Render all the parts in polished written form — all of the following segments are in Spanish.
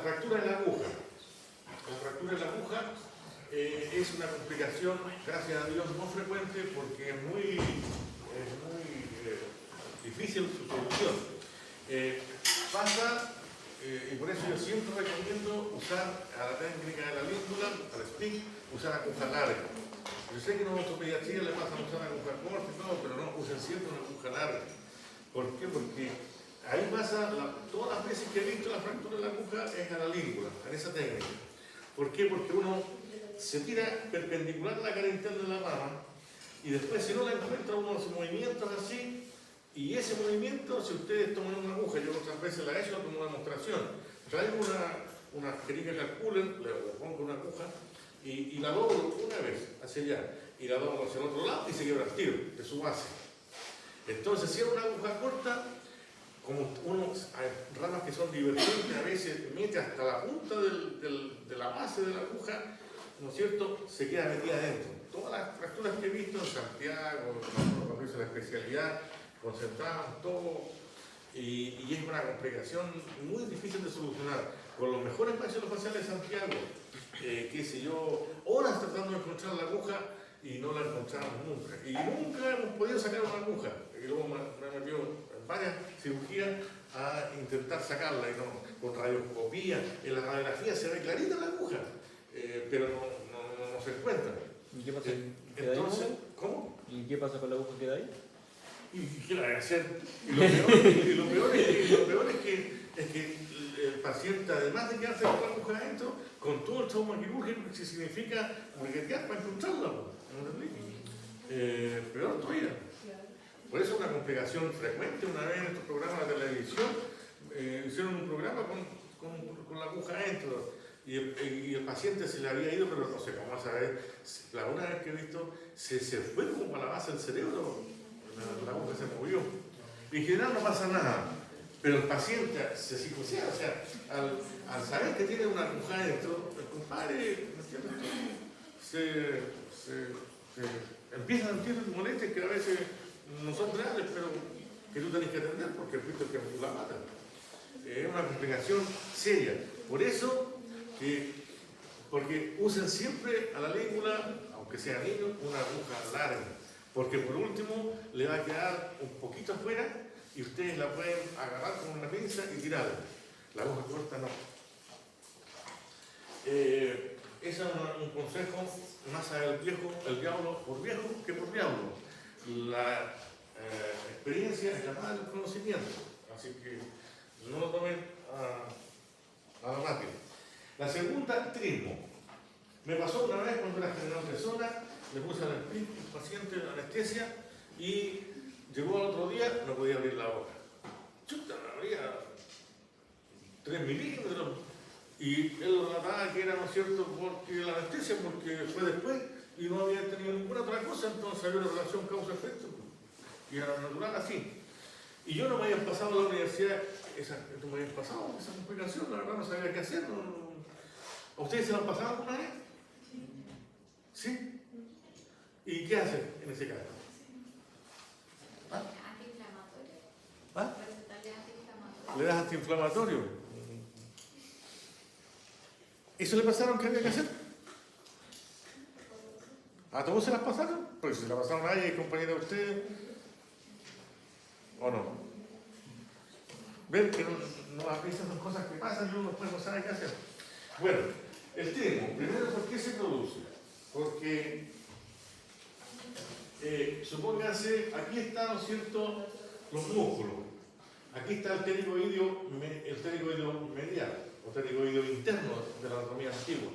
fractura de la aguja. La fractura de la aguja es una complicación, gracias a Dios, no frecuente porque es muy difícil su solución. Pasa, y por eso yo siempre recomiendo usar a la técnica de la língula, al stick, usar aguja larga. Yo sé que en nuestra pediatría le pasan a usar aguja corta y todo, pero no, usen siempre una aguja larga. ¿Por qué? Porque ahí pasa, todas las veces que he visto la fractura de la aguja es a la língula, en esa técnica. ¿Por qué? Porque uno se tira perpendicular a la cara interna de la mama y después si no la encuentra uno hace movimientos así y ese movimiento, si ustedes toman una aguja, yo otras veces la he hecho como una demostración, traigo una jeringa calculen, le pongo una aguja y la doblo una vez hacia allá y la doblo hacia el otro lado y se quiebra el tiro de su base. Entonces si es una aguja corta, como hay ramas que son divergentes, a veces mete hasta la punta de la base de la aguja, ¿no es cierto?, se queda metida adentro. Todas las fracturas que he visto en Santiago, cuando hice la especialidad, concentramos todo, y es una complicación muy difícil de solucionar. Con los mejores maxilofaciales de Santiago, qué sé yo, horas tratando de encontrar la aguja y no la encontramos nunca. Y nunca hemos podido sacar una aguja. Y luego me metió en varias cirugías a intentar sacarla, y no, con radioscopía. En la radiografía se ve clarita la aguja, pero no se encuentra. ¿Y qué pasa? Entonces, ¿cómo? ¿Y qué pasa con la aguja que queda ahí? ¿Y qué la voy a hacer? Y lo peor es que el paciente, además de quedarse con la aguja adentro, con todo el trauma quirúrgico que significa briquetear para encontrarla, peor todavía. Por eso es una complicación frecuente. Una vez en estos programas de televisión hicieron un programa con la aguja adentro y el paciente se le había ido, pero no sé cómo vas a ver. La una vez que he visto, se fue como para la base del cerebro, la aguja se movió. Y en general no pasa nada, pero el paciente se psicosea, o sea, al saber que tiene una aguja adentro, el compadre, se empieza a sentir molestias que a veces no son reales, pero que tú tenés que atender porque fuiste el que la mata. Es una complicación seria. Por eso, porque usen siempre a la língula, aunque sea niño, una aguja larga. Porque por último le va a quedar un poquito afuera y ustedes la pueden agarrar con una pinza y tirarla. La aguja corta no. Ese es un consejo más al viejo, el diablo por viejo que por diablo. La experiencia es la madre del conocimiento, así que no lo tomen a la rápida. La segunda, trismo. Me pasó una vez cuando era general de zona, le puse al paciente anestesia y llegó al otro día, no podía abrir la boca. Chuta, abría 3 milímetros. Y él lo trataba que era, ¿no es cierto?, porque la anestesia, porque fue después y no había tenido ninguna otra cosa, entonces había una relación causa-efecto. Y era natural así. Y yo no me había pasado a la universidad, no me había pasado esa complicación, la verdad no sabía qué hacer. ¿A ustedes se lo han pasado alguna vez? ¿Sí? ¿Y qué hacen en ese caso? ¿Ah? ¿Ah? ¿Le das antiinflamatorio? ¿Eso le pasaron que había que hacer? ¿A todos se las pasaron? Porque si se las pasaron a ella y compañera de ustedes, ¿o no? Ven que esas son cosas que pasan y uno después no sabe qué hacer. Bueno, el trismo, primero, ¿por qué se produce? Porque, supónganse, aquí están, ¿no es cierto?, los músculos. Aquí está el pterigoideo medial, o pterigoideo interno de la anatomía antigua.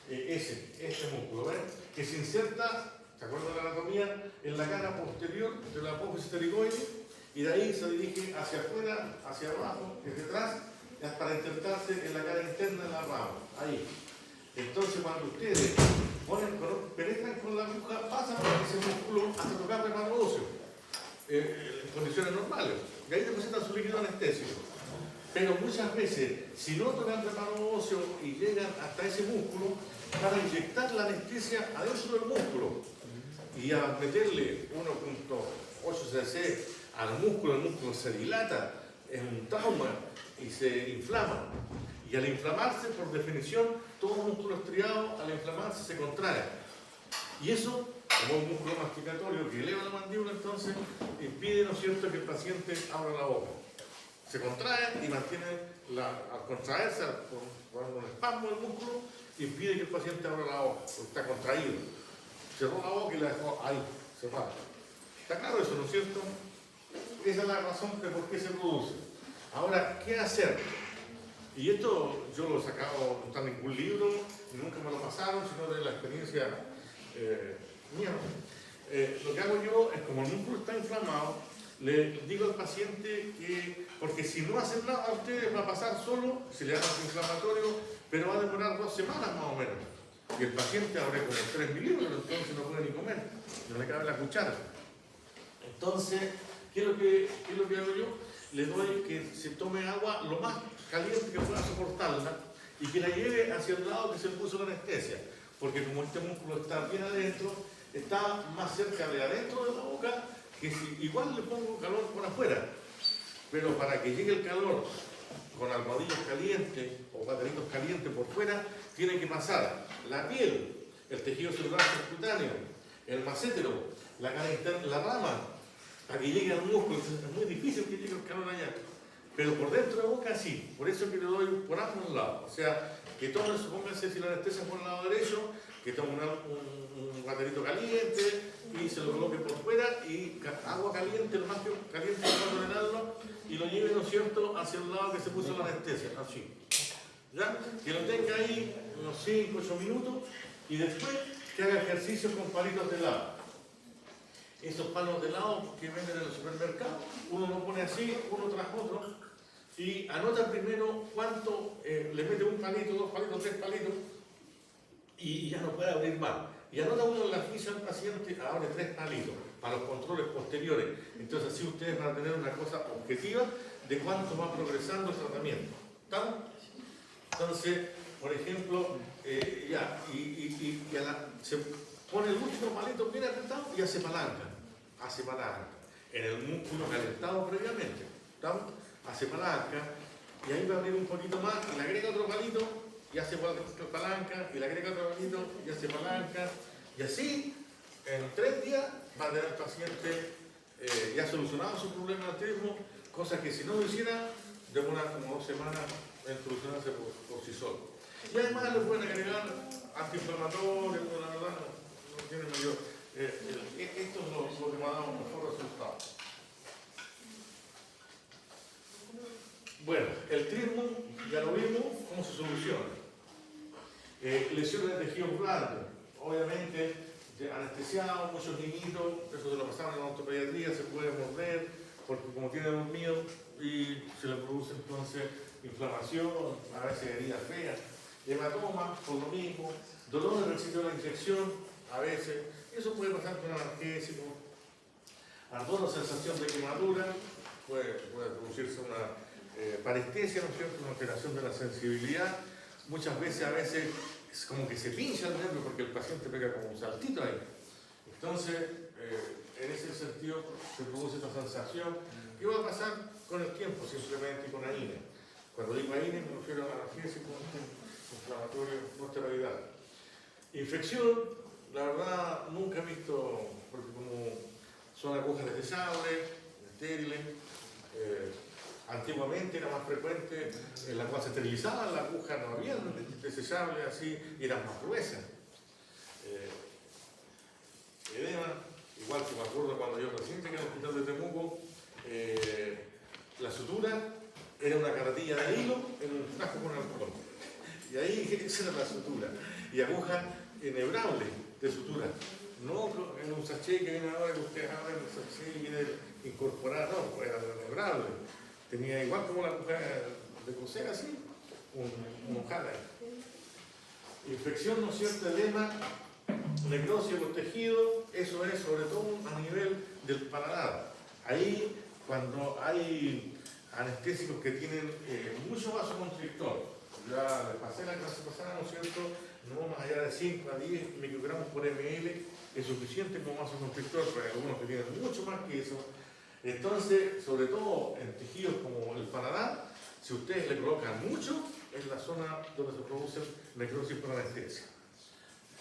Este músculo, ¿ven? Que se inserta, ¿se acuerdan de la anatomía? En la cara posterior de la apófisis pterigoide, y de ahí se dirige hacia afuera, hacia abajo, hacia atrás, para insertarse en la cara interna de la rama. Ahí. Entonces, cuando ustedes penetran con la aguja, pasan por ese músculo hasta tocar el reparo óseo, en condiciones normales. Y ahí depositan su líquido anestésico. Pero muchas veces, si no tocan el reparo óseo y llegan hasta ese músculo, para inyectar la anestesia adentro del músculo y a meterle 1.8 cc al músculo, el músculo se dilata, es un trauma y se inflama. Y al inflamarse, por definición, todo músculo estriado al inflamarse se contrae. Y eso, como un músculo masticatorio que eleva la mandíbula, entonces impide, ¿no es cierto?, que el paciente abra la boca. Se contrae y mantiene, al contraerse, con un espasmo del músculo, impide que el paciente abra la boca, porque está contraído. Cerró la boca y la dejó ahí, cerrada. ¿Está claro eso, no es cierto? Esa es la razón de por qué se produce. Ahora, ¿qué hacer? Y esto yo lo he sacado, no está en ningún libro, nunca me lo pasaron, sino de la experiencia mía. Lo que hago yo es, como el músculo está inflamado, le digo al paciente que, porque si no hacen nada a ustedes va a pasar solo, se le da antiinflamatorio, pero va a demorar 2 semanas más o menos. Y el paciente abre como 3 milímetros, entonces no puede ni comer, no le cabe la cuchara. Entonces, ¿qué es lo que hago yo? Le doy que se tome agua lo más caliente que pueda soportarla y que la lleve hacia el lado que se le puso la anestesia. Porque como este músculo está bien adentro, está más cerca de adentro de la boca que si igual le pongo calor por afuera. Pero para que llegue el calor con almohadillas calientes o bateritos calientes por fuera, tiene que pasar la piel, el tejido celular subcutáneo, el macétero, la cara interna, la rama, para que llegue al músculo. Es muy difícil que llegue el calor allá. Pero por dentro de la boca sí, por eso que le doy por ambos lados. O sea, que tomen, supónganse si la anestesia es por el lado derecho, que tomen un baterito caliente y se lo coloque por fuera y agua caliente, lo más caliente que pueda tolerarlo, y lo lleve, ¿no es cierto?, hacia el lado que se puso la anestesia, así. ¿Ya? Que lo tenga ahí unos 5, 8 minutos y después que haga ejercicios con palitos de helado. Esos palos de helado que venden en el supermercado, uno lo pone así, uno tras otro, y anota primero cuánto, le mete un palito, 2 palitos, 3 palitos, y ya no puede abrir más. Y anota uno en la ficha del paciente, abre 3 palitos para los controles posteriores. Entonces así ustedes van a tener una cosa objetiva de cuánto va progresando el tratamiento. ¿Estamos? Entonces, por ejemplo, se pone el último palito bien apretado y hace palanca. En el músculo calentado previamente. ¿Estamos? Hace palanca y ahí va a abrir un poquito más y le agrega otro palito y hace palanca y le agrega otro palito y hace palanca. Y así, en 3 días va a tener el paciente ya solucionado su problema de artritismo, cosa que si no lo hiciera, demora como 2 semanas en solucionarse por sí solo. Y además le pueden agregar antiinflamatorios, pero la verdad no tiene mayor. Esto es lo que me ha dado un mejor resultado. Bueno, el trismo, ya lo vimos, cómo se soluciona. Lesiones de tejidos blandos, obviamente anestesiados, muchos niñitos, eso se lo pasaron en la ortopediatría, se puede morder, porque como tiene dormido y se le produce entonces inflamación, a veces heridas feas, hematomas, por lo mismo, dolor en el sitio de la inyección, a veces, eso puede pasar con analgésico, ardor o sensación de quemadura, puede producirse una parestesia, ¿no es cierto?, una alteración de la sensibilidad. Muchas veces, es como que se pincha el nervio porque el paciente pega como un saltito ahí. Entonces, en ese sentido, se produce esta sensación. ¿Qué va a pasar con el tiempo? Simplemente con AINE. Cuando digo AINE, me refiero a analgésico, inflamatorio, no esteroidal. Infección, la verdad, nunca he visto, porque como son agujas desechables, estériles, antiguamente era más frecuente, la cual se esterilizaban, la aguja no había desechables así, y eran más gruesas. Edema, igual que me acuerdo cuando yo recién llegué al hospital de Temuco, la sutura era una carretilla de hilo en un frasco con alcohol. Y ahí esa era la sutura. Y aguja enhebrable de sutura. No en un sachet que viene ahora que ustedes abren el sachet y viene incorporado, no, era enhebrable. Tenía igual como la aguja de coser así, un ojala. Infección, ¿no es cierto?, edema, necrosis por tejido, eso es sobre todo a nivel del paladar. Ahí, cuando hay anestésicos que tienen mucho vasoconstrictor, ya les pasé la clase pasada, ¿no es cierto?, no más allá de 5 a 10 microgramos por ml es suficiente como vasoconstrictor, pero hay algunos que tienen mucho más que eso. Entonces, sobre todo en tejidos como el paladar, Si ustedes le colocan mucho, es la zona donde se produce necrosis por anestesia.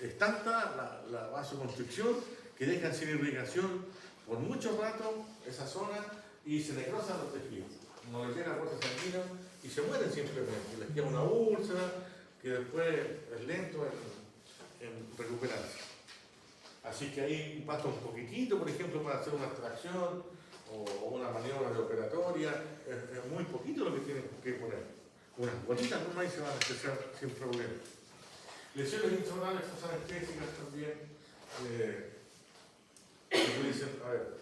Es tanta la vasoconstricción que dejan sin irrigación por mucho rato esa zona y se necrosan los tejidos. No les llega fuerza sanguínea y se mueren simplemente. Les queda una úlcera que después es lento en recuperarse. Así que ahí basta un poquitito, por ejemplo, para hacer una extracción o una maniobra de operatoria. Es muy poquito lo que tienen que poner. Unas gotitas nomás y se van a anestesiar sin problema. Lesiones intraorales anestésicas también. Que dicen, a ver.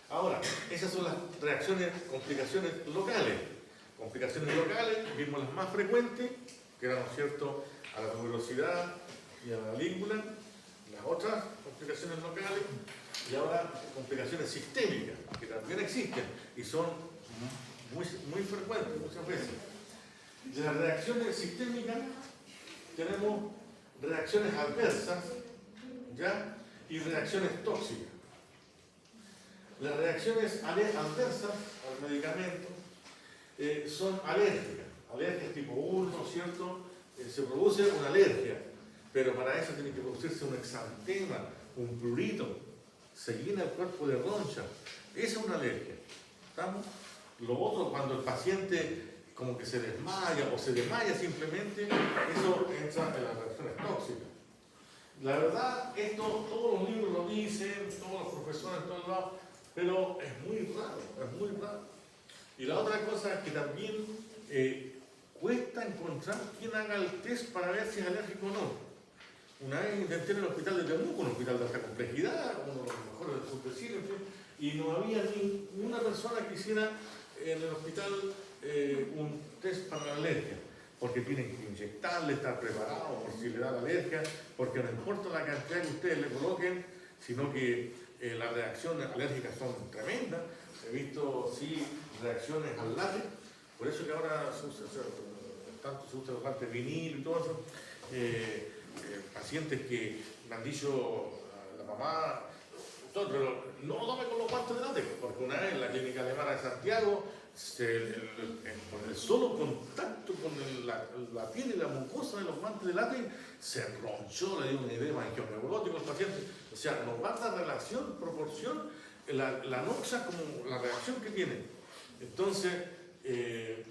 Ahora, esas son las reacciones, complicaciones locales. Complicaciones locales, vimos las más frecuentes, que eran, ¿no es cierto?, a la tuberosidad y a la língula. Las otras complicaciones locales, y ahora complicaciones sistémicas, que también existen y son muy frecuentes muchas veces. De las reacciones sistémicas tenemos reacciones adversas, ¿ya? Y reacciones tóxicas. Las reacciones adversas al medicamento son alérgicas, alergias tipo 1, ¿no es cierto? Se produce una alergia, pero para eso tiene que producirse un exantema, un prurito, se llena el cuerpo de roncha. Esa es una alergia. ¿Estamos? Lo otro, cuando el paciente como que se desmaya o se desmaya simplemente, eso entra en las reacciones tóxicas. La verdad, esto todos los libros lo dicen, todos los profesores en todos lados, pero es muy raro. Y la otra cosa es que también cuesta encontrar quién haga el test para ver si es alérgico o no. Una vez intenté en el hospital de Temuco, un hospital de alta complejidad, uno de los mejores del sur de Chile, en fin, y no había ni una persona que hiciera en el hospital un test para la alergia, porque tienen que inyectarle, estar preparado por si le da la alergia, porque no importa la cantidad que ustedes le coloquen, sino que las reacciones alérgicas son tremendas. He visto, sí, reacciones al látex, por eso que ahora se usa bastante vinil y todo eso. Pacientes que me han dicho a la mamá, pero no tome con los guantes de látex, porque una vez en la clínica alemana de Santiago, con el solo contacto con la piel y la mucosa de los guantes de látex, se ronchó, le dio un edema angioneurológico al paciente. O sea, nos va a dar relación, proporción, la noxa como la reacción que tiene. Entonces,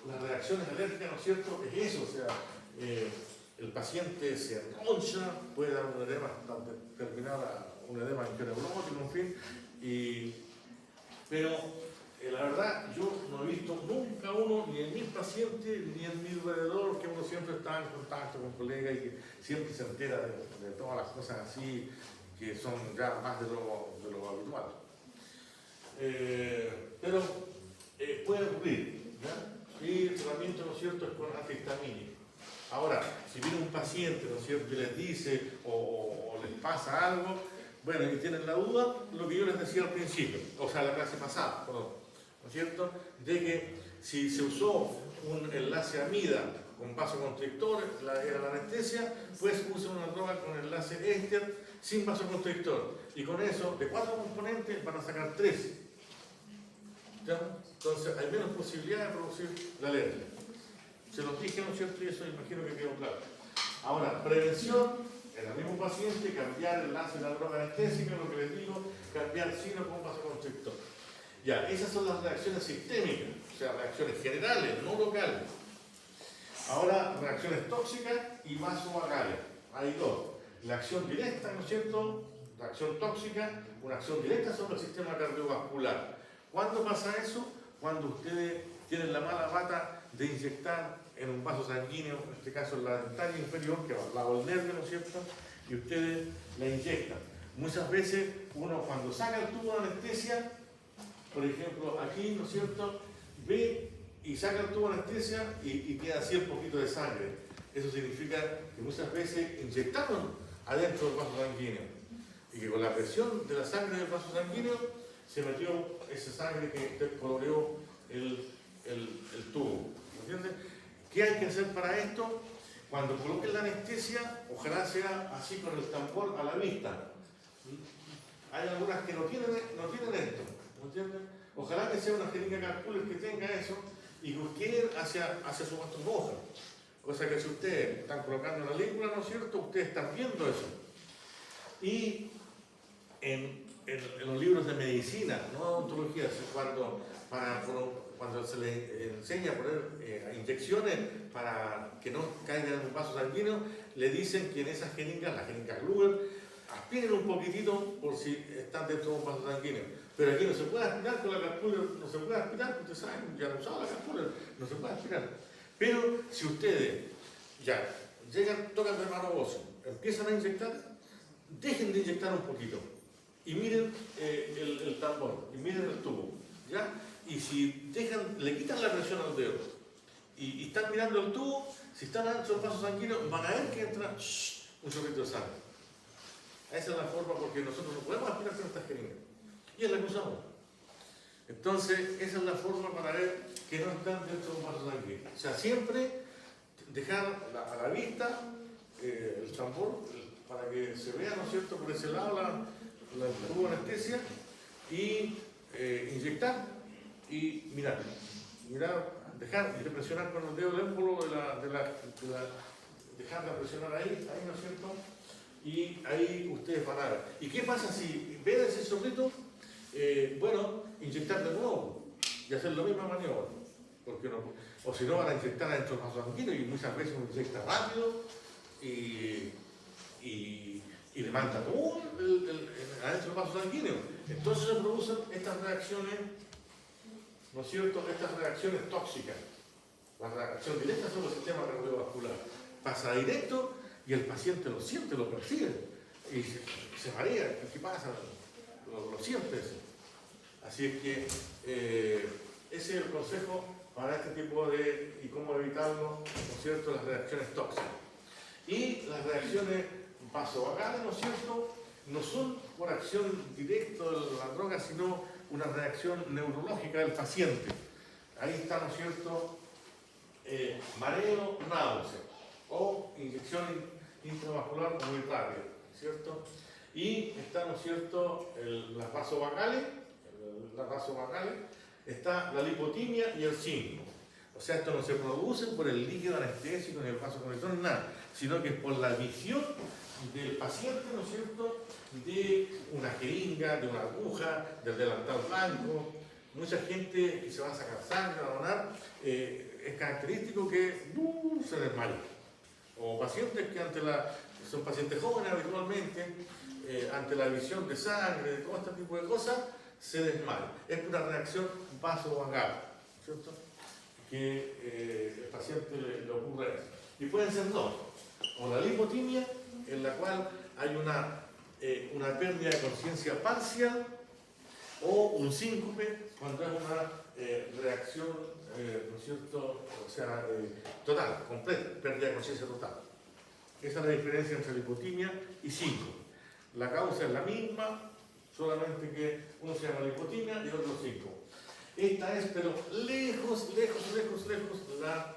las reacciones alérgicas, ¿no es cierto? Es eso, o sea, el paciente se roncha, puede dar un edema hasta terminar un edema angioneurológico, en fin, pero la verdad, yo no he visto nunca uno, ni en mis pacientes, ni en mi alrededor, que uno siempre está en contacto con colegas y que siempre se entera de todas las cosas así, que son ya más de lo habitual. Pero puede ocurrir, ¿ya? Y el tratamiento, ¿no es cierto?, es con antihistamínico. Ahora, si viene un paciente, ¿no es cierto?, y les dice o les pasa algo, bueno, y tienen la duda, lo que yo les decía al principio, o sea, la clase pasada, perdón, ¿no es cierto?, de que si se usó un enlace amida con vasoconstrictor, era la anestesia, pues use una droga con enlace éster sin vasoconstrictor. Y con eso, de 4 componentes, van a sacar 3. ¿Ya? Entonces, hay menos posibilidad de producir la alergia. Se los dije, ¿no es cierto? Y eso imagino que quedó claro. Ahora, prevención, en el mismo paciente, cambiar el enlace de la droga anestésica, lo que les digo, cambiar sino con vasoconstrictor. Ya, esas son las reacciones sistémicas, o sea, reacciones generales, no locales. Ahora, reacciones tóxicas y vasovagales. Hay dos. La acción directa, ¿no es cierto? La acción tóxica, una acción directa sobre el sistema cardiovascular. ¿Cuándo pasa eso? Cuando ustedes tienen la mala pata de inyectar en un vaso sanguíneo, en este caso en la dentaria inferior, que va al lado del nervio, ¿no es cierto? Y ustedes la inyectan. Muchas veces uno cuando saca el tubo de anestesia, por ejemplo, aquí, ¿no es cierto?, ve y saca el tubo de anestesia y queda así un poquito de sangre. Eso significa que muchas veces inyectaron adentro del vaso sanguíneo y que con la presión de la sangre del vaso sanguíneo se metió esa sangre que descoloreó el tubo. ¿Entiendes? ¿Qué hay que hacer para esto? Cuando coloquen la anestesia, ojalá sea así con el tambor a la vista. Hay algunas que no tienen esto, ¿Me entiendes? Ojalá que sea una jeringa Carcooler que tenga eso y que quede hacia su masturboja. Cosa que si ustedes están colocando la língula, ¿no es cierto?, ustedes están viendo eso. Y en los libros de medicina, no odontología, cuando se les enseña a poner inyecciones para que no caigan en un vaso sanguíneo, le dicen que en esas jeringas, la jeringa Luger, aspiren un poquitito por si están dentro de un vaso sanguíneo. Pero aquí no se puede aspirar con la Carcooler, no se puede aspirar, ustedes saben, ya no usaban la Carcooler, no se puede aspirar. Pero si ustedes ya llegan, tocan de mano voz, empiezan a inyectar, dejen de inyectar un poquito y miren el tambor y miren el tubo, ¿ya? Y si le quitan la presión al dedo y están mirando el tubo, si están anchos los vasos sanguíneos, van a ver que entra un chorrito de sangre. Esa es la forma, porque nosotros no podemos aspirar con estas jeringas. Y es la que usamos. Entonces, esa es la forma para ver que no están dentro de un vaso sanguíneo. O sea, siempre dejar a la vista el tambor para que se vea, ¿no es cierto?, por ese lado el tubo de anestesia y inyectar y mirar, dejar de presionar con el dedo del émbolo dejar de presionar ahí, ¿no es cierto? Y ahí ustedes van a ver. ¿Y qué pasa si ven ese chorrito? Bueno, inyectar de nuevo y hacer la misma maniobra. Porque no, o si no, van a inyectar adentro del vaso sanguíneo y muchas veces uno inyecta rápido y levanta todo adentro del vaso sanguíneo. Entonces se producen estas reacciones, ¿no es cierto?, estas reacciones tóxicas. La reacción directa sobre el sistema cardiovascular. Pasa directo y el paciente lo siente, lo percibe y se marea. ¿Qué pasa? Lo siente eso. Así es que ese es el consejo para este tipo de, y cómo evitarlo, ¿no es cierto?, las reacciones tóxicas. Y las reacciones vasovagales, ¿no es cierto?, no son por acción directa de la droga, sino una reacción neurológica del paciente. Ahí está, ¿no es cierto?, mareo, náusea o inyección intravascular muy rápida, ¿cierto? Y está, ¿no es cierto?, las vasovagales, está la lipotimia y el síndrome. O sea, esto no se produce por el líquido anestésico ni el vasoconstrictor ni nada, sino que es por la visión del paciente, ¿no es cierto?, de una jeringa, de una aguja, del delantal blanco. Mucha gente que se va a sacar sangre, a donar, es característico que se desmaya. O pacientes que son pacientes jóvenes habitualmente, ante la visión de sangre, de todo este tipo de cosas, se desmaya. Es una reacción vasovagal, ¿cierto?, que el paciente le ocurre eso. Y pueden ser dos, o la lipotimia, en la cual hay una pérdida de conciencia parcial, o un síncope, cuando es una reacción, ¿no es cierto?, o sea, total, completa, pérdida de conciencia total. Esa es la diferencia entre lipotimia y síncope. La causa es la misma, solamente que uno se llama lipotimia y otro síncope. Esta es, pero lejos, la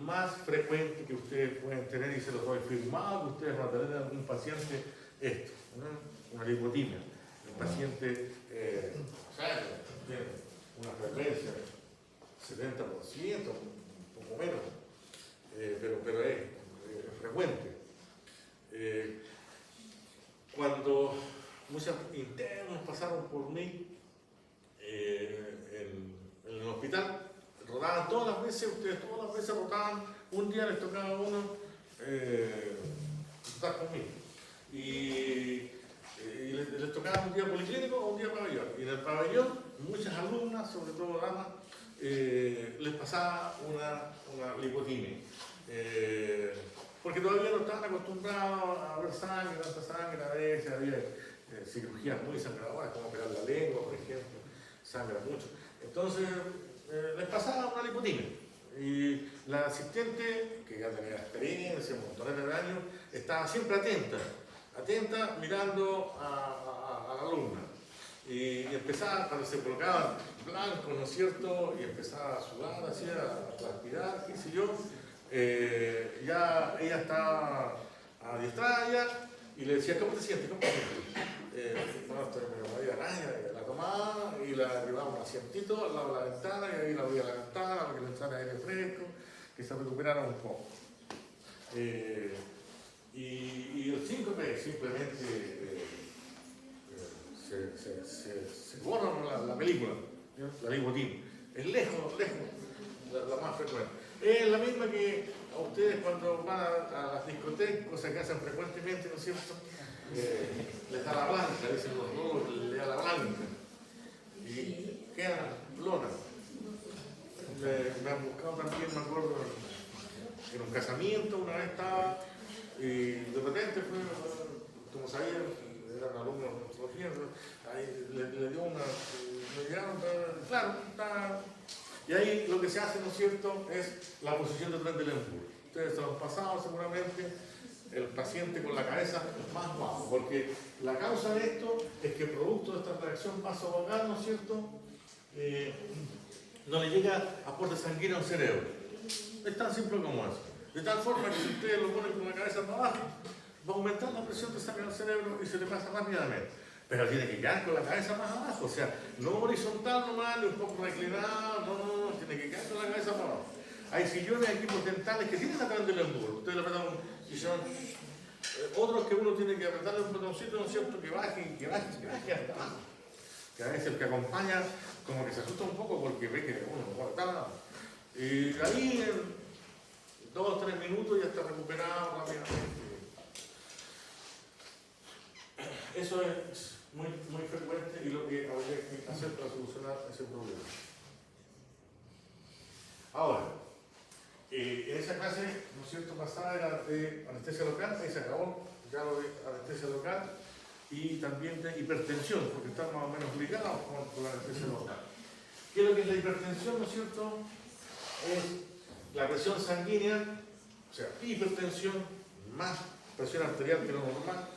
más frecuente que ustedes pueden tener, y se los doy firmado que ustedes van a tener en algún paciente esto, ¿no?, una lipotimia. El paciente, tiene una frecuencia 70%, un poco menos, pero es frecuente. Cuando muchos internos pasaron por mí en el hospital, rodaban todas las veces, ustedes todas las veces rotaban, un día les tocaba a uno estar conmigo. Y les tocaba un día policlínico o un día pabellón. Y en el pabellón, muchas alumnas, sobre todo damas, les pasaba una lipotimia. Porque todavía no estaban acostumbrados a ver sangre, tanta sangre, a veces había cirugías muy sangradoras, como operar la lengua, por ejemplo, sangra mucho. Entonces, les pasaba una lipotimia. Y la asistente, que ya tenía experiencia, montones de años, estaba siempre atenta mirando a la alumna. Y empezaba, cuando se colocaban blancos, ¿no es cierto?, y empezaba a sudar, así, a transpirar, qué sé yo, ya ella estaba adiestrada ya, y le decía, ¿cómo te sientes? ¿Cómo te sientes? No, estoy medio mareada, la tomaba y la llevaba a un asientito al lado de la ventana y ahí la abría la ventana para que le entrara aire fresco, que se recuperara un poco. Y el síncope simplemente se borra la película, ¿no? La lipotín. Es lejos, la más frecuente. Es la misma que a ustedes cuando van a las discotecas, cosas que hacen frecuentemente, ¿no es cierto? Les da la blanca, dicen los rolos, le da la blanca. Y quedan lonas. Me han buscado también, me acuerdo, en un casamiento una vez estaba, y de repente fue, como sabían, eran alumnos de antropología, ahí le dio una, me llegaron, claro, está. Y ahí lo que se hace, ¿no es cierto?, es la posición de Trendelenburg. Ustedes se lo han pasado seguramente, el paciente con la cabeza más bajo, porque la causa de esto es que producto de esta reacción vasovagal, ¿no es cierto?, no le llega aporte sanguíneo al cerebro. Es tan simple como eso. De tal forma que si ustedes lo ponen con la cabeza para abajo, va a aumentar la presión de sangre al cerebro y se le pasa rápidamente. Pero tiene que quedar con la cabeza más abajo, o sea, no horizontal nomás, ni un poco reclinado, no, tiene que quedar con la cabeza para abajo. Hay sillones, equipos dentales que tienen atrás del emburo. Ustedes le apretan un sillón. Otros que uno tiene que apretarle un botoncito, ¿no es cierto?, que baje hasta abajo. Que a veces el que acompaña como que se asusta un poco porque ve que uno no está nada. Y ahí en 2 o 3 minutos ya está recuperado rápidamente. Eso es muy frecuente y lo que habría que hacer para solucionar ese problema. Ahora, en esa clase, ¿no es cierto?, pasada era de anestesia local, ahí se acabó ya lo de anestesia local y también de hipertensión, porque están más o menos ligados con la anestesia local. ¿Qué es lo que es la hipertensión, no es cierto? Es la presión sanguínea, o sea, hipertensión más presión arterial que lo normal.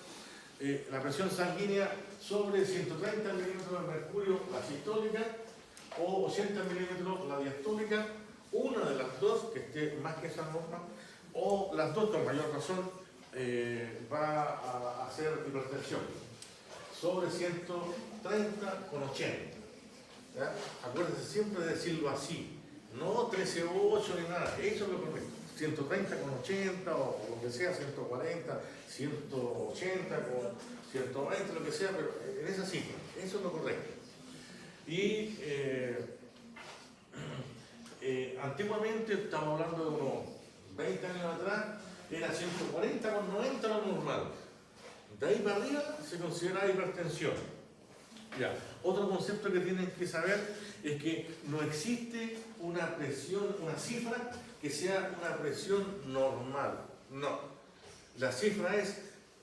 La presión sanguínea sobre 130 milímetros de mercurio, la sistólica, o 80 milímetros la diastólica, una de las dos que esté más que esa norma, o las dos con mayor razón va a hacer hipertensión, sobre 130 con 80. ¿Ya? Acuérdense siempre de decirlo así, no 13,8 ni nada, eso es lo correcto. 130 con 80 o lo que sea, 140, 180 con 120, lo que sea, pero en esa cifra, eso es lo correcto. Y antiguamente, estamos hablando de unos 20 años atrás, era 140 con 90 lo normal. De ahí para arriba se considera hipertensión. Ya. Otro concepto que tienen que saber es que no existe una presión, una cifra que sea una presión normal. No. La cifra es,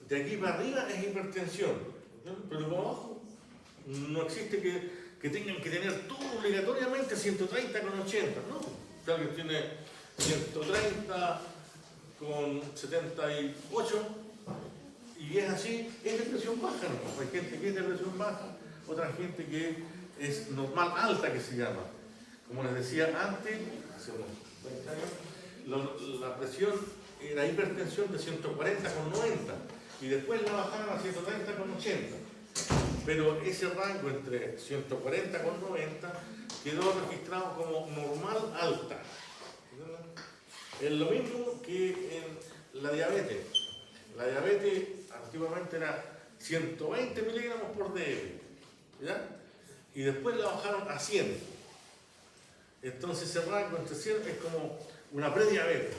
de aquí para arriba es hipertensión, ¿no? Pero para abajo no existe que tengan que tener todo obligatoriamente 130 con 80, ¿no? Si alguien tiene 130 con 78 y es así, es de presión baja, ¿no? Hay gente que es de presión baja, otra gente que es normal alta, que se llama. Como les decía antes, hace unos 20 años, la presión era hipertensión de 140 con 90 y después la bajaron a 130 con 80. Pero ese rango entre 140 con 90 quedó registrado como normal alta. Es lo mismo que en la diabetes. La diabetes antiguamente era 120 miligramos por dl, ¿ya? Y después la bajaron a 100. Entonces ese rango entre 100 es como una prediabetes,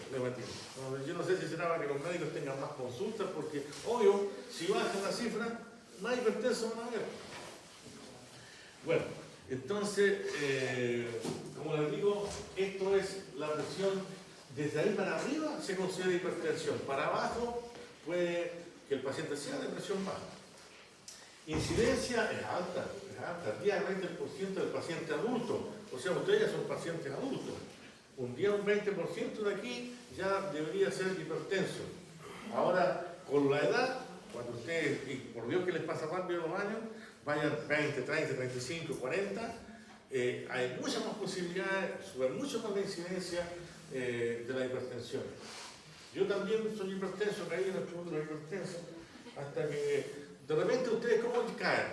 yo no sé si será para que los médicos tengan más consultas, porque obvio, si bajan la cifra, más hipertensos van a haber. Bueno, entonces, como les digo, esto es la presión desde ahí para arriba, se considera hipertensión. Para abajo, puede que el paciente sea de presión baja. Incidencia es alta, 10-20% del paciente adulto. O sea, ustedes ya son pacientes adultos. Un día un 20% de aquí ya debería ser hipertenso. Ahora, con la edad, cuando ustedes, y por Dios que les pasa rápido los años, vayan 20, 30, 35, 40, hay muchas más posibilidades, sube mucho más la incidencia de la hipertensión. Yo también soy hipertenso, caí en el punto de la hipertensión, hasta que de repente ustedes, ¿cómo les caen?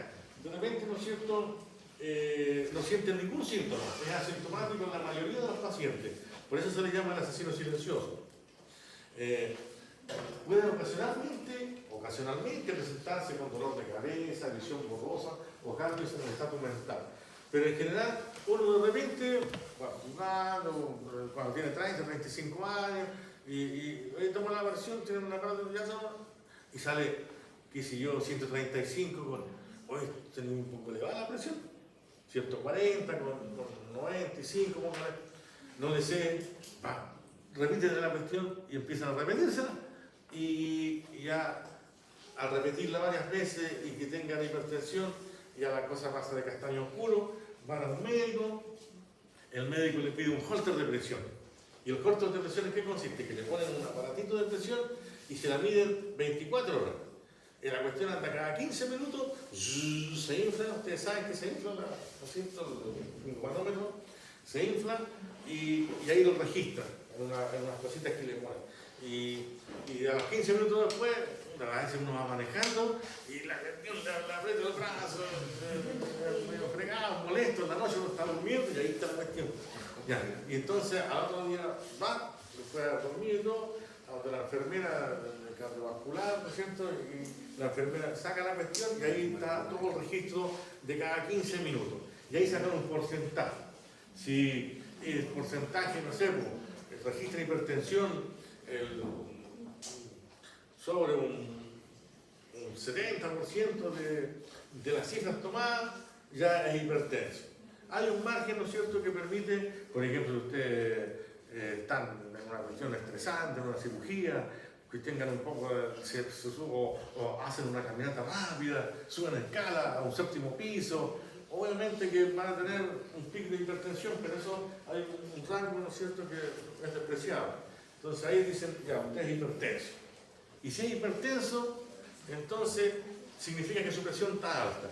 De repente, ¿no es cierto?, no sienten ningún síntoma, es asintomático en la mayoría de los pacientes, por eso se le llama el asesino silencioso. Puede ocasionalmente presentarse con dolor de cabeza, visión borrosa o cambios en el estatus mental. Pero en general, uno de repente, cuando tiene 30, 35 años, y hoy toma la versión, tiene una cara de y sale, qué sé yo, 135, hoy tenía un poco elevada la presión, 140, con 95, no le sé, repiten la cuestión y empiezan a repetírsela, y ya al repetirla varias veces y que tengan hipertensión, ya la cosa pasa de castaño oscuro, van al médico, el médico le pide un holter de presión. ¿Y el holter de presión en qué consiste? Que le ponen un aparatito de presión y se la miden 24 horas. Y la cuestión anda cada 15 minutos, se infla, ustedes saben que se infla el manómetro, se infla y ahí lo registran en unas cositas que le ponen. Y a los 15 minutos después, a veces uno va manejando y la aprieta los brazos, medio fregado, molesto, en la noche uno está durmiendo y ahí está la cuestión. Ya. Y entonces al otro día va, después a dormir y todo, a donde la enfermera cardiovascular, ¿no es cierto? Y la enfermera saca la cuestión y ahí está todo el registro de cada 15 minutos. Y ahí sacan un porcentaje. Si el porcentaje, no sé, el registro de hipertensión, sobre un 70% de las cifras tomadas ya es hipertenso. Hay un margen, ¿no es cierto?, que permite, por ejemplo, si ustedes están en una cuestión estresante, en una cirugía, que tengan un poco o hacen una caminata rápida, suben escala a un 7º piso, obviamente que van a tener un pico de hipertensión, pero eso hay un rango, ¿no es cierto?, que es despreciable. Entonces ahí dicen, ya, usted es hipertenso. Y si es hipertenso, entonces significa que su presión está alta.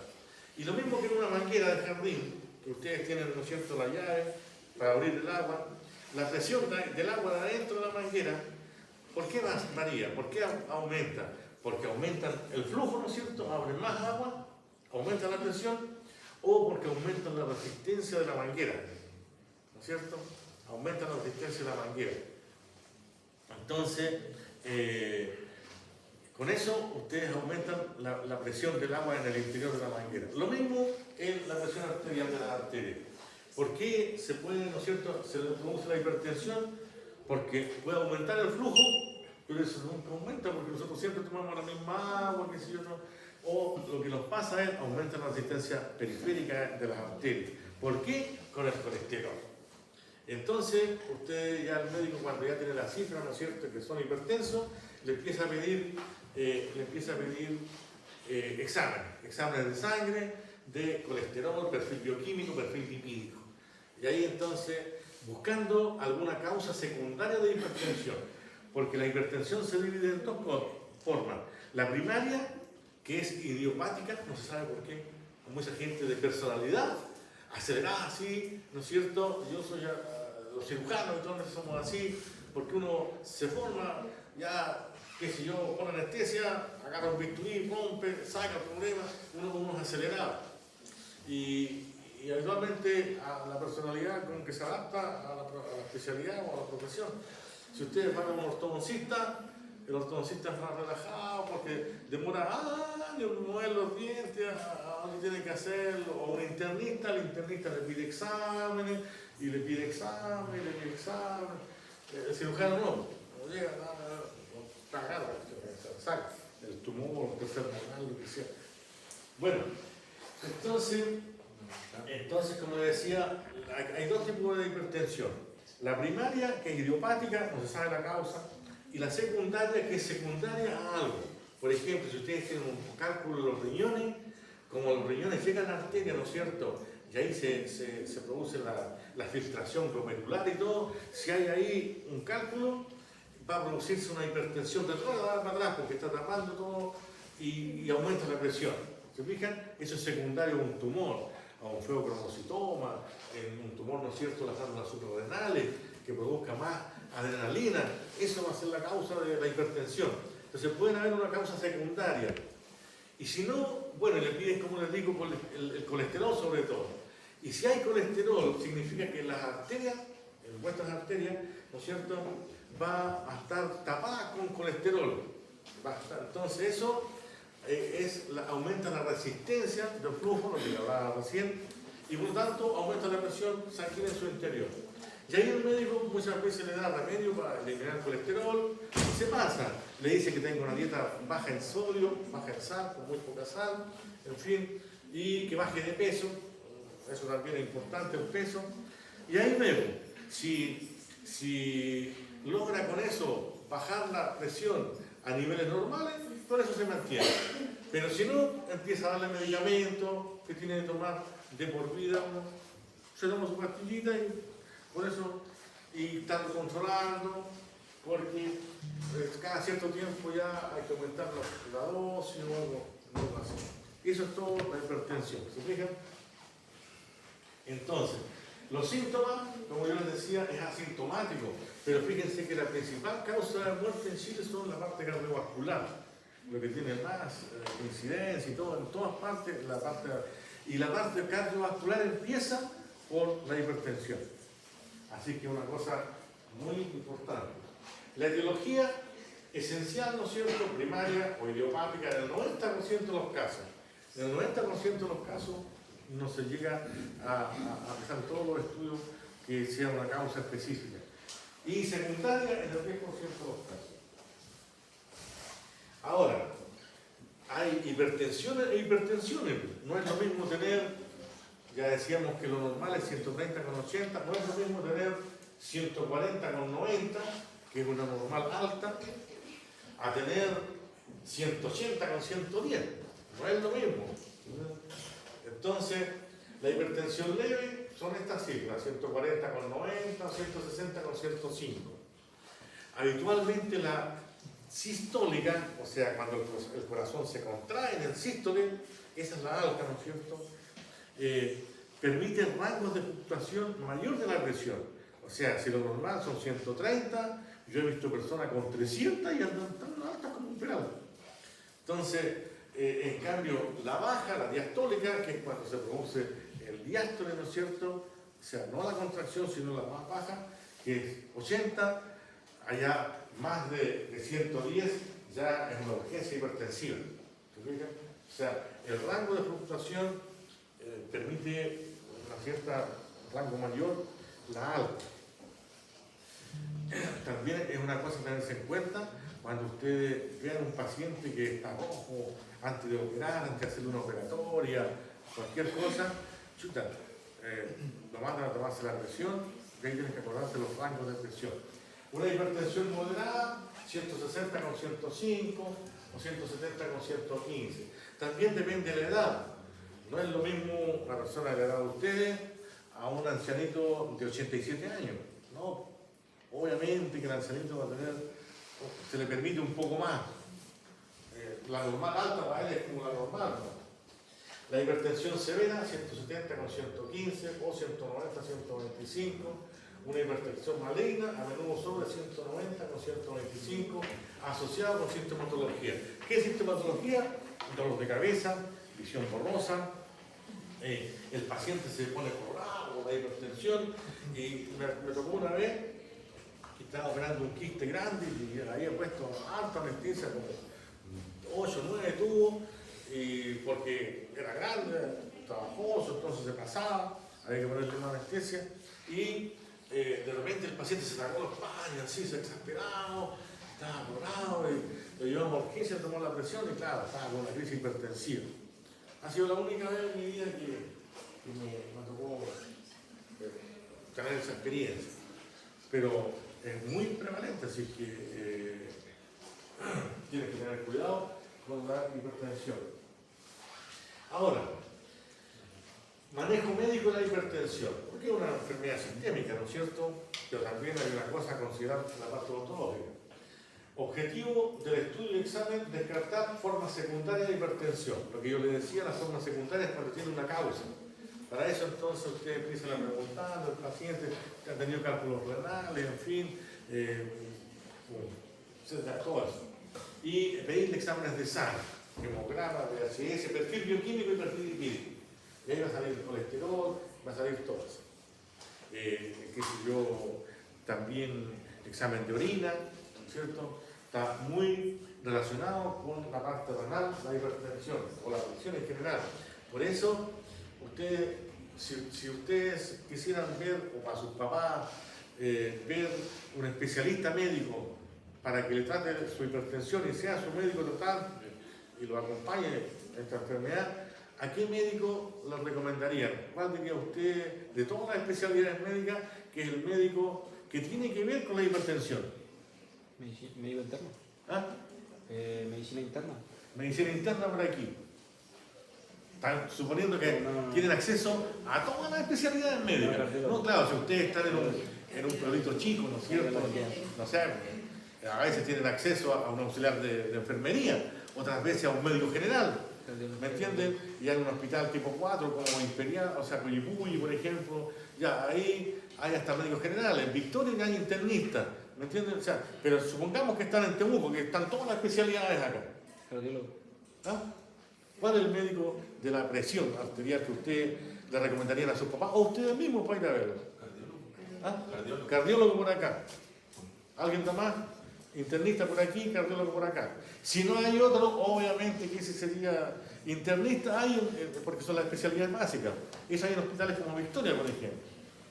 Y lo mismo que en una manguera de jardín, que ustedes tienen, ¿no es cierto?, la llave para abrir el agua, la presión del agua de adentro de la manguera, ¿por qué varía? ¿Por qué aumenta? Porque aumentan el flujo, ¿no es cierto?, abren más agua, aumenta la presión, o porque aumentan la resistencia de la manguera, ¿no es cierto? Aumenta la resistencia de la manguera. Entonces, con eso ustedes aumentan la presión del agua en el interior de la manguera. Lo mismo en la presión arterial de las arterias. ¿Por qué se puede, ¿no es cierto?, se le produce la hipertensión? Porque puede aumentar el flujo, pero eso nunca aumenta porque nosotros siempre tomamos la misma agua, qué sé yo, ¿no? O lo que nos pasa es aumenta la resistencia periférica de las arterias. ¿Por qué? Con el colesterol. Entonces, usted ya el médico, cuando ya tiene las cifras, ¿no es cierto?, que son hipertensos, le empieza a pedir exámenes de sangre, de colesterol, perfil bioquímico, perfil lipídico. Y ahí entonces, buscando alguna causa secundaria de hipertensión, porque la hipertensión se divide en dos formas. La primaria, que es idiopática, no se sabe por qué, hay mucha gente de personalidad acelerada así, ¿no es cierto? Yo soy los cirujanos, entonces somos así, porque uno se forma, ya, qué sé yo, con anestesia, agarra un bisturí, rompe, saca el problema, uno es acelerado. Y habitualmente a la personalidad con que se adapta a la especialidad o a la profesión. Si ustedes van a un ortodoncista, el ortodoncista es más relajado porque demora años en mover los dientes a donde tiene que hacerlo, o un internista, el internista le pide exámenes, y le pide exámenes, y le pide exámenes. El cirujano no llega nada, cagado, saca el tumor, el tercer renal, lo que sea. Bueno, entonces, como decía, hay dos tipos de hipertensión. La primaria, que es idiopática, no se sabe la causa, y la secundaria, que es secundaria a algo. Por ejemplo, si ustedes tienen un cálculo de los riñones, como los riñones llegan a la arteria, ¿no es cierto?, y ahí se produce la filtración glomerular y todo, si hay ahí un cálculo, va a producirse una hipertensión de toda la edad para atrás, porque está tapando todo y aumenta la presión. ¿Se fijan? Eso es secundario a un tumor, a un feocromocitoma, un tumor, ¿no es cierto?, las glándulas suprarrenales, que produzca más adrenalina. Eso va a ser la causa de la hipertensión. Entonces pueden haber una causa secundaria. Y si no, bueno, le piden, como les digo, el colesterol sobre todo. Y si hay colesterol, significa que las arterias, en vuestras arterias, ¿no es cierto?, va a estar tapada con colesterol. Entonces eso aumenta la resistencia del flujo, lo que le hablaba recién, y por lo tanto aumenta la presión sanguínea en su interior. Y ahí el médico muchas veces le da remedio para eliminar el colesterol, y se pasa. Le dice que tenga una dieta baja en sodio, baja en sal, con muy poca sal, en fin, y que baje de peso. Eso también es importante, el peso. Y ahí vemos, si logra con eso bajar la presión a niveles normales, por eso se mantiene. Pero si no, empieza a darle medicamentos que tiene que tomar de por vida. Se toma su pastillita y por eso, y están controlando, porque cada cierto tiempo ya hay que aumentar la dosis o algo así. Y eso es todo la hipertensión, ¿se fijan? Entonces, los síntomas, como yo les decía, es asintomático, pero fíjense que la principal causa de muerte en Chile son la parte cardiovascular, lo que tiene más incidencia y todo, en todas partes, la parte cardiovascular empieza por la hipertensión. Así que una cosa muy importante. La etiología esencial, ¿no es cierto?, primaria o idiopática, en el 90% de los casos. En el 90% de los casos no se llega a pesar de todos los estudios que sea una causa específica. Y secundaria en el 10% de los casos. Ahora, hay hipertensiones e hipertensiones. No es lo mismo tener, ya decíamos que lo normal es 130 con 80, no es lo mismo tener 140 con 90, que es una normal alta, a tener 180 con 110. No es lo mismo. Entonces, la hipertensión leve son estas cifras, 140 con 90, 160 con 105. Habitualmente la sistólica, o sea, cuando el corazón se contrae en el sístole, esa es la alta, ¿no es cierto?, permite rangos de fluctuación mayor de la presión. O sea, si lo normal son 130, yo he visto personas con 300 y andan tan altas como un peral. Entonces, en cambio, la baja, la diastólica, que es cuando se produce el diástole, ¿no es cierto? O sea, no la contracción, sino la más baja, que es 80, allá más de 110, ya es una urgencia hipertensiva. ¿Se fijan? O sea, el rango de fluctuación permite una cierta rango mayor, la alta. También es una cosa que tenerse en cuenta cuando ustedes vean un paciente que está rojo antes de operar, antes de hacerle una operatoria, cualquier cosa, chuta, lo mandan a tomarse la presión, y ahí tienen que acordarse los rangos de presión. Una hipertensión moderada, 160 con 105 o 170 con 115. También depende de la edad. No es lo mismo una persona de la edad de ustedes a un ancianito de 87 años. No, obviamente que el ancianito va a tener, se le permite un poco más. La normal alta para él es como la normal, ¿no? La hipertensión severa, 170 con 115 o 190, 125. Una hipertensión maligna, a menudo sobre 190 con 125, asociada con sintomatología. ¿Qué es sintomatología? Dolor de cabeza, visión borrosa, el paciente se pone colorado con la hipertensión, y me tocó una vez que estaba operando un quiste grande y había puesto alta anestesia, como 8 o 9 tubos, y porque era grande, trabajoso, entonces se pasaba, había que ponerle una anestesia, y de repente el paciente se sacó los paños, así, se exasperado, estaba colorado, y lo llevamos a urgencia, tomó la presión, y claro, estaba con una crisis hipertensiva. Ha sido la única vez en mi vida que me tocó tener esa experiencia. Pero es muy prevalente, así que tienes que tener cuidado con la hipertensión. Ahora, manejo médico de la hipertensión, porque es una enfermedad sistémica, ¿no es cierto? Pero también hay una cosa a considerar, la parte odontológica. Objetivo del estudio y examen, descartar formas secundarias de hipertensión. Lo que yo les decía, las formas secundarias cuando tiene una causa. Para eso entonces ustedes empiezan a preguntar al paciente que ha tenido cálculos renales, en fin, todo eso. Y pedirle exámenes de sangre. hemograma, VHS, perfil bioquímico y perfil lipídico. Y ahí va a salir el colesterol, va a salir todo eso. Qué sé yo, también examen de orina, ¿no es cierto? Está muy relacionado con la parte renal, la hipertensión o la presión en general. Por eso, ustedes, si ustedes quisieran ver, o a sus papás, ver un especialista médico para que le trate su hipertensión y sea su médico tratante y lo acompañe en esta enfermedad, ¿a qué médico le recomendarían? ¿Cuál diría usted de todas las especialidades médicas que es el médico que tiene que ver con la hipertensión? Médico interno. ¿Ah? Medicina interna. Medicina interna por aquí. Están suponiendo que No. tienen acceso a todas las especialidades médicas. No, claro, si ustedes están en un pueblito chico, ¿no es cierto? No sé, a veces tienen acceso a un auxiliar de enfermería, otras veces a un médico general. ¿Me entienden? Y hay un hospital tipo 4 como Imperial, o sea, Coyipulli, por ejemplo, ya ahí hay hasta médicos generales. En Victoria ya hay internistas, ¿me entienden? O sea, pero supongamos que están en Temuco, que están todas las especialidades acá. Cardiólogo. ¿Ah? ¿Cuál es el médico de la presión arterial que usted le recomendarían a sus papás o ustedes mismos para ir a verlo? ¿Ah? Cardiólogo por acá. ¿Alguien más? Internista por aquí, cardiólogo por acá. Si no hay otro, obviamente que ese sería internista, porque son las especialidades básicas. Eso hay en hospitales como Victoria, por ejemplo.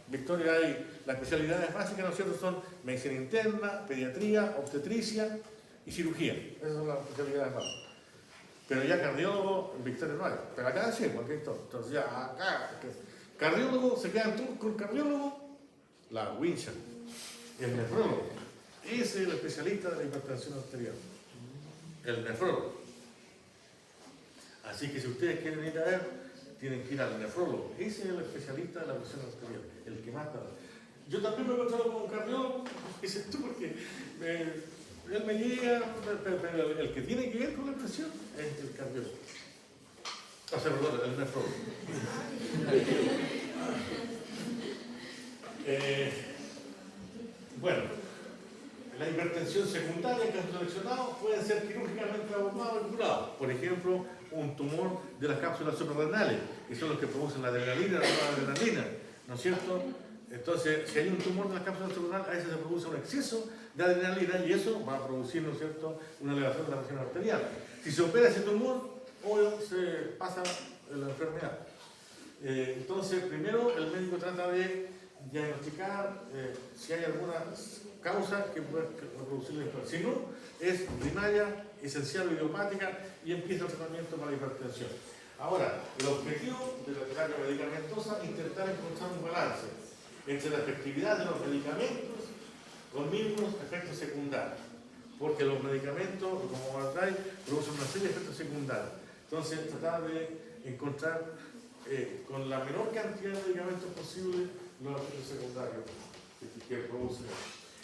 Victoria hay las especialidades básicas, ¿no es cierto? Son medicina interna, pediatría, obstetricia y cirugía. Esas son las especialidades básicas. Pero ya cardiólogo en Victoria no hay. Pero acá sí, porque entonces ya acá. Cardiólogo, se quedan todos con cardiólogo, la wincha, el nefrólogo. Ese es el especialista de la hipertensión arterial. El nefrólogo. Así que si ustedes quieren ir a ver, tienen que ir al nefrólogo. Ese es el especialista de la presión arterial, el que más tarda. Yo también me he encontrado con un cardiólogo, dices tú, porque él me llega, pero el que tiene que ver con la presión es el cardiólogo. O sea, perdón, el nefrólogo. Bueno, la hipertensión secundaria que han seleccionado pueden ser quirúrgicamente abordados y curados. Por ejemplo, un tumor de las cápsulas suprarrenales, que son los que producen la adrenalina, la noradrenalina, ¿no es cierto? Entonces, si hay un tumor de las cápsulas suprarrenales, a veces se produce un exceso de adrenalina y eso va a producir, ¿no es cierto?, una elevación de la presión arterial. Si se opera ese tumor, obvio, se pasa la enfermedad. Entonces, primero el médico trata de diagnosticar si hay alguna causa que pueda producir la hipertensión. Si no, es primaria, esencial o idiopática y empieza el tratamiento para la hipertensión. Ahora, el objetivo de la terapia medicamentosa es intentar encontrar un balance entre la efectividad de los medicamentos con mínimos efectos secundarios. Porque los medicamentos, como Barday, producen una serie de efectos secundarios. Entonces, tratar de encontrar con la menor cantidad de medicamentos posible los efectos secundarios que producen.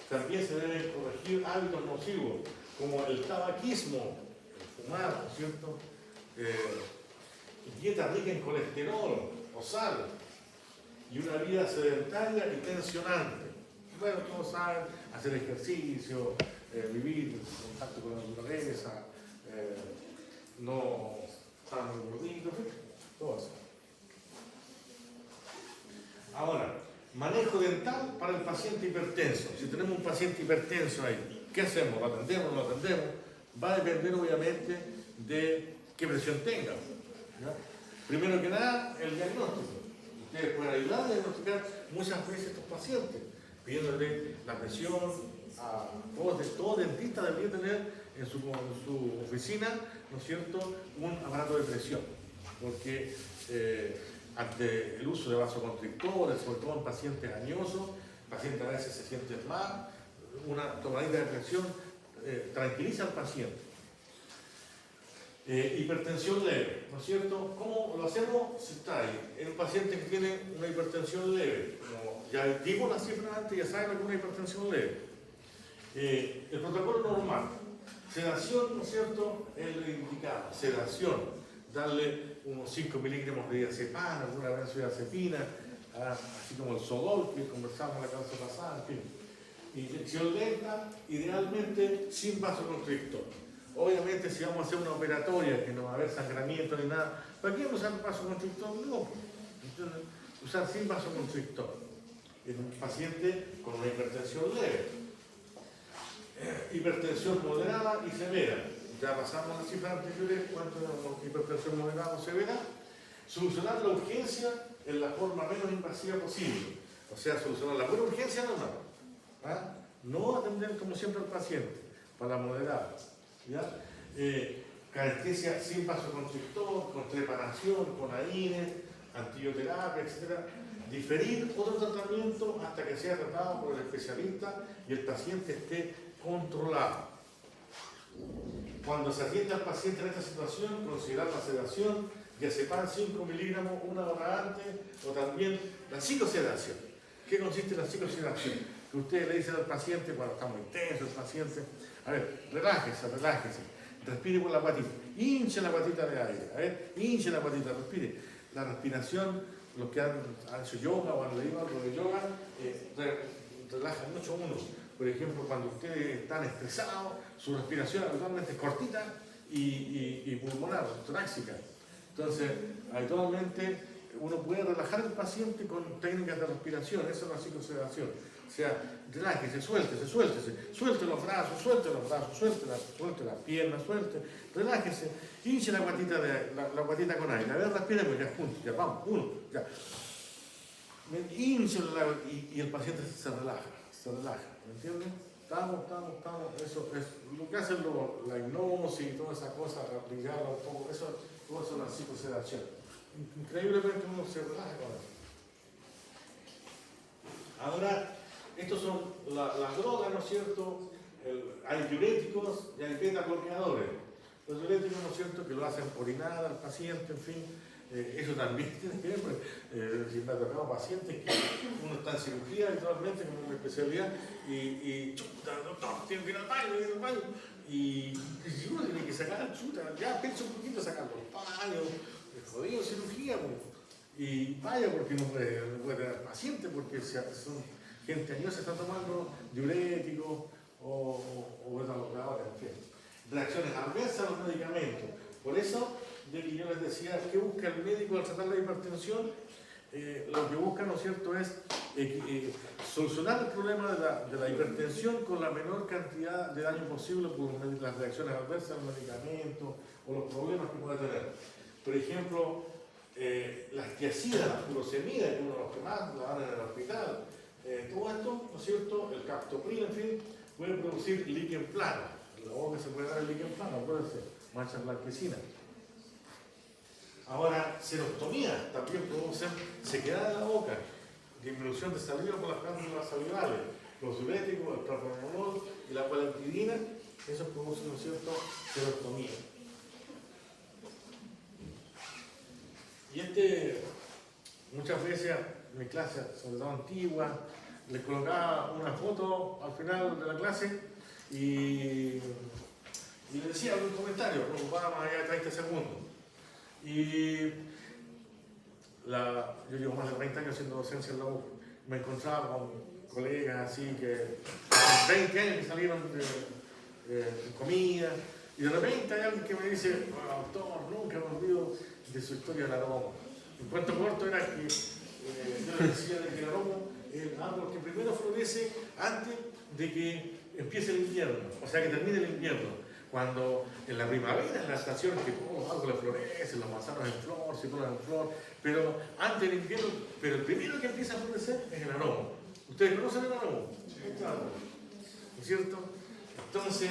También se deben corregir hábitos nocivos, como el tabaquismo, el fumar, ¿no es cierto? Dieta rica en colesterol o sal, y una vida sedentaria y tensionante. Bueno, todos saben, hacer ejercicio, vivir en contacto con la naturaleza, no estar muy gordito, todo eso. Ahora, manejo dental para el paciente hipertenso. Si tenemos un paciente hipertenso ahí, ¿qué hacemos? ¿Lo atendemos o no lo atendemos? Va a depender obviamente de qué presión tenga. ¿Ya? Primero que nada, el diagnóstico. Ustedes pueden ayudar a diagnosticar muchas veces a estos pacientes, pidiéndole la presión a todo dentista debería tener en su oficina, ¿no es cierto?, un aparato de presión. Porque ante el uso de vasoconstrictores, sobre todo en pacientes añosos, pacientes a veces se sienten mal, una tomadita de presión tranquiliza al paciente. Hipertensión leve, ¿no es cierto? ¿Cómo lo hacemos? Si está ahí, en un paciente que tiene una hipertensión leve, como ya dimos las cifras antes, ya saben que es una hipertensión leve. El protocolo normal, sedación, ¿no es cierto?, es lo indicado, sedación, darle unos 5 miligramos de diazepam, alguna benzodiazepina, así como el Sodol, que conversamos en la clase pasada, en fin. Inyección lenta, idealmente sin vasoconstrictor. Obviamente si vamos a hacer una operatoria que no va a haber sangramiento ni nada, ¿para qué usar vasoconstrictor? No, entonces, usar sin vasoconstrictor en un paciente con una hipertensión leve. Hipertensión moderada y severa. Ya pasamos las cifras anteriores, ¿cuánto es hipertensión moderada o severa? Solucionar la urgencia en la forma menos invasiva posible. O sea, solucionar la pura urgencia normal. ¿Ah? No atender como siempre al paciente, para la moderada. ¿Ya? Anestesia sin vasoconstrictor, con trepanación, con AINE, antibioterapia, etc. Diferir otro tratamiento hasta que sea tratado por el especialista y el paciente esté controlado. Cuando se atiende al paciente en esta situación, considerar la sedación, diazepam 5 miligramos una hora antes, o también la psicosedación. ¿Qué consiste en la psicosedación? Que ustedes le dicen al paciente cuando está muy tenso el paciente, a ver, relájese, relájese, respire por la guatita, hinche la guatita de aire, a ver, hinche la guatita, respire. La respiración, los que han hecho yoga o han leído algo de yoga, relaja mucho uno. Por ejemplo, cuando ustedes están estresados, su respiración habitualmente es cortita y pulmonar, torácica. Entonces, habitualmente uno puede relajar al paciente con técnicas de respiración, esa es la psicosedación. O sea, relájese, suelte los brazos, suelte las piernas, relájese, hinche la guatita con aire. A ver, respiremos ya juntos, ya vamos, uno, ya. Hinche y el paciente se relaja, ¿me entienden? Estamos, eso es lo que hacen la hipnosis y todas esas cosas, aplicarla un poco, eso es la psicosedación. Increíblemente uno se relaja con eso. Ahora, estos son las drogas, ¿no es cierto? Hay diuréticos y hay beta-bloqueadores. Los diuréticos, ¿no es cierto?, que lo hacen orinar al paciente, en fin. Eso también tiene que ver, pues, si me ha tocado pacientes que uno está en cirugía habitualmente, con una especialidad, y chuta, doctor, tiene que ir al baño, y si uno tiene que sacar, chuta, ya piensa un poquito sacar los paños, jodido cirugía, pues, y vaya porque no puede tener paciente, porque son gente añosa, está tomando diuréticos o beta-bloqueadores, en fin. Reacciones adversas a los medicamentos. Por eso, de que yo les decía, ¿qué busca el médico al tratar la hipertensión? Lo que busca, ¿no es cierto?, es solucionar el problema de la hipertensión con la menor cantidad de daño posible por las reacciones adversas al medicamento o los problemas que pueda tener. Por ejemplo, las tiacidas, la furosemida, que es uno de los que más la dan en el hospital, todo esto, ¿no es cierto?, el captopril, en fin, puede producir líquen plano. En la boca se puede dar el líquen plano, puede ser manchas blanquecinas. Ahora, serostomía también produce sequedad de la boca, disminución de saliva por las glándulas salivales, los diuréticos, el propranolol y la palantidina, eso produce, ¿no es cierto?, serostomía. Y muchas veces en mi clase, sobre todo antigua, le colocaba una foto al final de la clase y le decía algún comentario, no ocupaba más allá de 30 segundos. Y yo llevo más de 30 años haciendo docencia en la U. Me encontraba con colegas así que hace 20 años que salieron de comida, y de repente hay alguien que me dice, doctor, nunca me olvido de su historia del aroma. El cuento corto era que yo le decía de que el aroma es el árbol que primero florece antes de que empiece el invierno, o sea que termine el invierno. Cuando en la primavera, en la estación que todos los árboles florecen, los manzanos en flor, ciruelas en flor, pero antes del invierno, pero el primero que empieza a florecer es el aroma. ¿Ustedes conocen el aroma? Este árbol, ¿no es cierto? Entonces,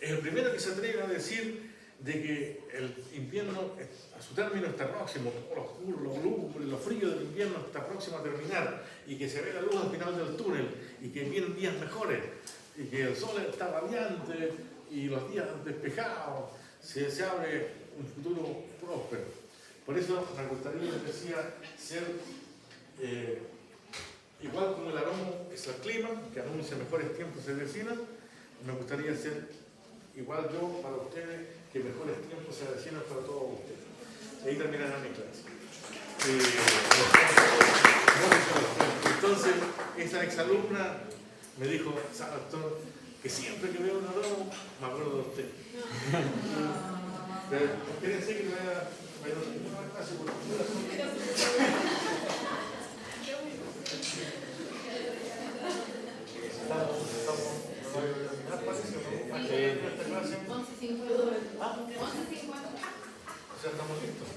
es el primero que se atreve a decir de que el invierno, a su término, está próximo, todo lo oscuro, lo lúgubre, lo frío del invierno está próximo a terminar, y que se ve la luz al final del túnel, y que vienen días mejores, y que el sol está radiante, y los días despejados, se abre un futuro próspero. Por eso me gustaría, les decía, ser igual como el aroma es el clima, que anuncia mejores tiempos se avecinan, me gustaría ser igual yo para ustedes, que mejores tiempos se avecinan para todos ustedes. Ahí terminará mi clase. Entonces, esa exalumna me dijo, doctor, que siempre que veo un aroma me acuerdo de usted. Pero espérense que vaya a una clase por estamos listos.